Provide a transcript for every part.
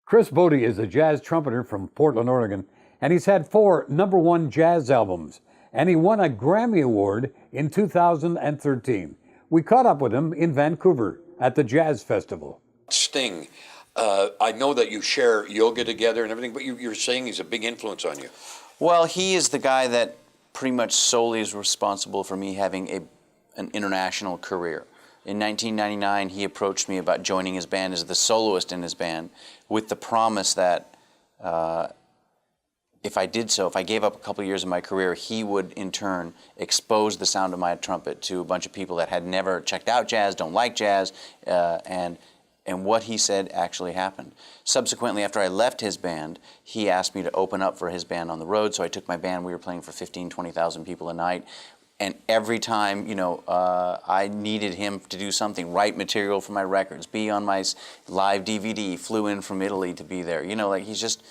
Chris Botti is a jazz trumpeter from Portland, Oregon, and he's had 4 #1 jazz albums, and he won a Grammy Award in 2013. We caught up with him in Vancouver at the Jazz Festival. Sting, I know that you share yoga together and everything, but you're saying he's a big influence on you. Well, he is the guy that pretty much solely is responsible for me having an international career. In 1999, he approached me about joining his band as the soloist in his band with the promise that if I did so, if I gave up a couple of years of my career, he would in turn expose the sound of my trumpet to a bunch of people that had never checked out jazz, don't like jazz, and what he said actually happened. Subsequently, after I left his band, he asked me to open up for his band on the road, so I took my band. We were playing for 15, 20,000 people a night. And every time, I needed him to do something, write material for my records, be on my live DVD, flew in from Italy to be there. He's just,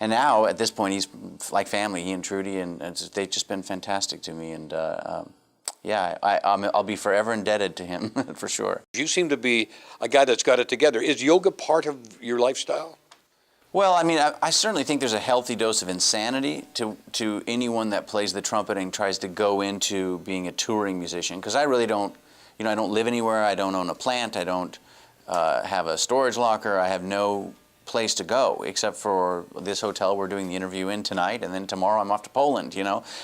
and now at this point, he's like family, he and Trudy, and they've just been fantastic to me. And I'll be forever indebted to him, for sure. You seem to be a guy that's got it together. Is yoga part of your lifestyle? Well, I certainly think there's a healthy dose of insanity to anyone that plays the trumpet and tries to go into being a touring musician, because I really don't, I don't live anywhere, I don't own a plant, I don't have a storage locker, I have no place to go except for this hotel we're doing the interview in tonight, and then tomorrow I'm off to Poland,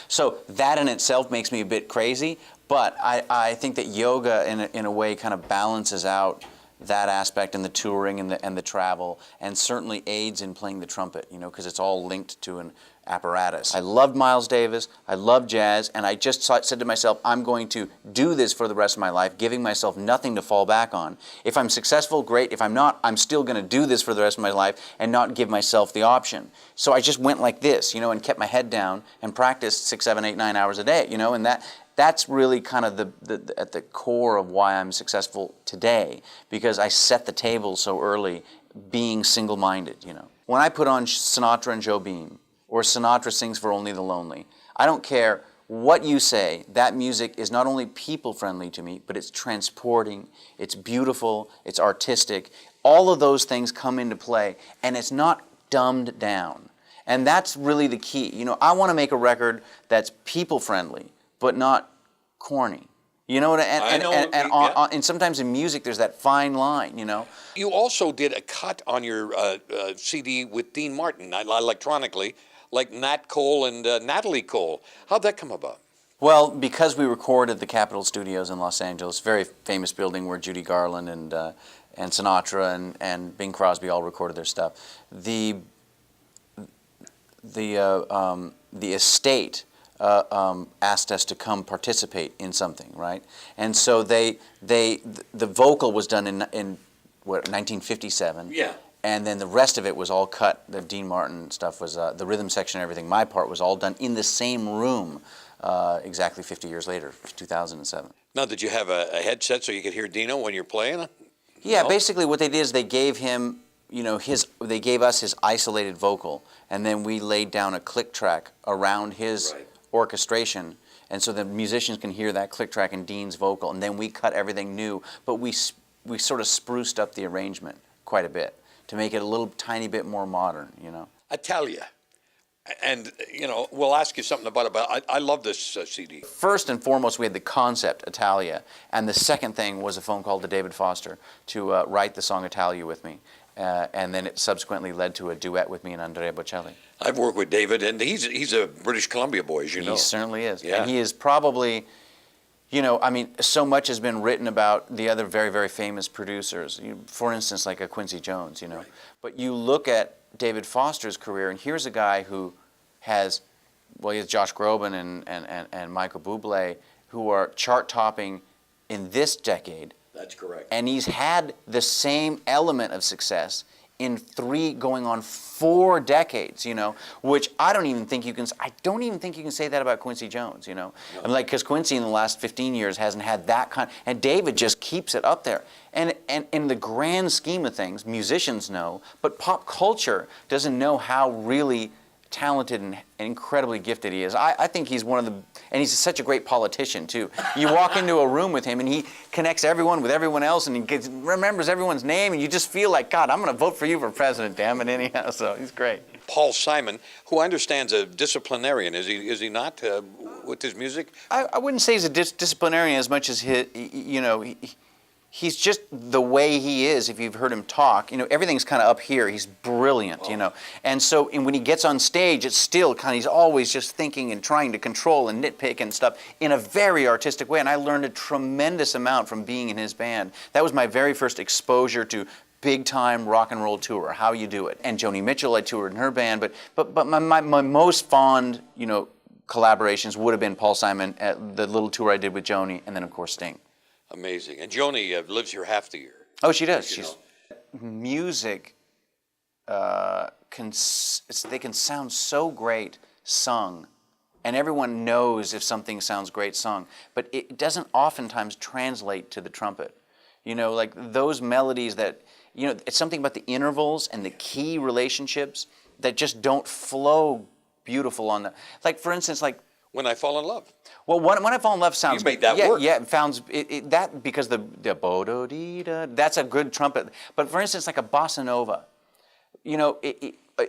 So that in itself makes me a bit crazy, but I think that yoga in a way kind of balances out that aspect, and the touring and the travel, and certainly aids in playing the trumpet, because it's all linked to an apparatus. I loved Miles Davis, I love jazz, and I just said to myself, I'm going to do this for the rest of my life, giving myself nothing to fall back on. If I'm successful, great. If I'm not, I'm still going to do this for the rest of my life and not give myself the option. So I just went like this, and kept my head down and practiced 6, 7, 8, 9 hours a day, and that's really kind of at the core of why I'm successful today, because I set the table so early, being single-minded, When I put on Sinatra and Jobim, or Sinatra sings for Only the Lonely, I don't care what you say, that music is not only people-friendly to me, but it's transporting, it's beautiful, it's artistic. All of those things come into play, and it's not dumbed down. And that's really the key. I want to make a record that's people-friendly, but not corny. And sometimes in music there's that fine line, You also did a cut on your CD with Dean Martin, electronically, like Nat Cole and Natalie Cole. How'd that come about? Well, because we recorded at the Capitol Studios in Los Angeles, very famous building where Judy Garland and Sinatra and Bing Crosby all recorded their stuff. The estate asked us to come participate in something, right? And so the vocal was done in 1957. Yeah. And then the rest of it was all cut. The Dean Martin stuff was the rhythm section and everything. My part was all done in the same room exactly 50 years later, 2007. Now, did you have a headset so you could hear Dino when you're playing? Yeah, basically what they did is they gave him, they gave us his isolated vocal, and then we laid down a click track around his orchestration, and so the musicians can hear that click track and Dean's vocal, and then we cut everything new, but we sort of spruced up the arrangement quite a bit to make it a little tiny bit more modern, Italia. And, we'll ask you something about it, but I love this CD. First and foremost, we had the concept, Italia, and the second thing was a phone call to David Foster to write the song Italia with me, and then it subsequently led to a duet with me and Andrea Bocelli. I've worked with David, and he's a British Columbia boy, as you know. He certainly is. Yeah. And he is probably, so much has been written about the other very, very famous producers. For instance, like a Quincy Jones, Right. But you look at David Foster's career, and here's a guy who has, he has Josh Groban and Michael Bublé, who are chart-topping in this decade. That's correct. And he's had the same element of success in 3 going on 4 decades, which I don't even think you can say that about Quincy Jones, No. Because Quincy in the last 15 years hasn't had that kind, and David just keeps it up there. And in the grand scheme of things, musicians know, but pop culture doesn't know how really talented and incredibly gifted he is. I think he's one of the, And he's such a great politician, too. You walk into a room with him, and he connects everyone with everyone else, and he remembers everyone's name, and you just feel like, God, I'm going to vote for you for president, damn it, anyhow. So he's great. Paul Simon, who I understand is a disciplinarian, is he not, with his music? I wouldn't say he's a disciplinarian as much as he's just the way he is. If you've heard him talk, everything's kind of up here. He's brilliant, and so when he gets on stage, it's still he's always just thinking and trying to control and nitpick and stuff in a very artistic way. And I learned a tremendous amount from being in his band. That was my very first exposure to big-time rock and roll tour, how you do it. And Joni Mitchell, I toured in her band, but my most fond, collaborations would have been Paul Simon at the little tour I did with Joni, and then of course Sting. Amazing. And Joni lives here half the year. Oh, she does. Music they can sound so great sung, and everyone knows if something sounds great sung, but it doesn't oftentimes translate to the trumpet. Like those melodies that, it's something about the intervals and the key relationships that just don't flow beautiful on the, like for instance, like When I Fall in Love. Well, when I Fall in Love sounds. You made that work. Yeah, it sounds that because the bo-do-dee-da, that's a good trumpet. But for instance, like a bossa nova,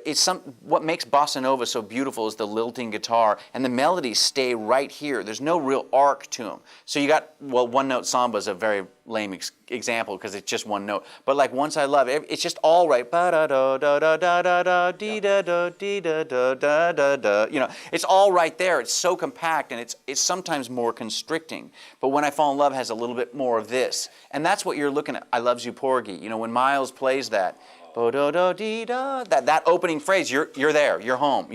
it's what makes bossa nova so beautiful is the lilting guitar, and the melodies stay right here. There's no real arc to them. So you got, one note samba is a very lame example because it's just one note. But like Once I Love, it's just all right. Ba da da da da da da da dee da da dee da da da da da. It's all right there. It's so compact, and it's sometimes more constricting. But When I Fall in Love has a little bit more of this, and that's what you're looking at. I Loves You Porgy. When Miles plays that. Bo-do-do-dee-da, that opening phrase, you're there, you're home,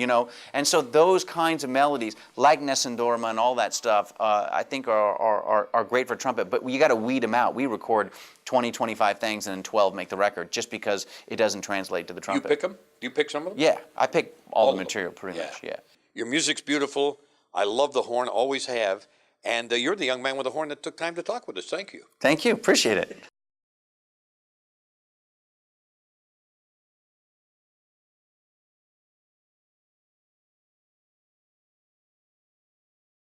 And so those kinds of melodies, like Nessendorma and all that stuff, I think are great for trumpet, but you got to weed them out. We record 20, 25 things, and then 12 make the record, just because it doesn't translate to the trumpet. You pick them? Do you pick some of them? Yeah, I pick all the material pretty much, yeah. Your music's beautiful. I love the horn, always have. And you're the young man with the horn that took time to talk with us. Thank you. Thank you, appreciate it.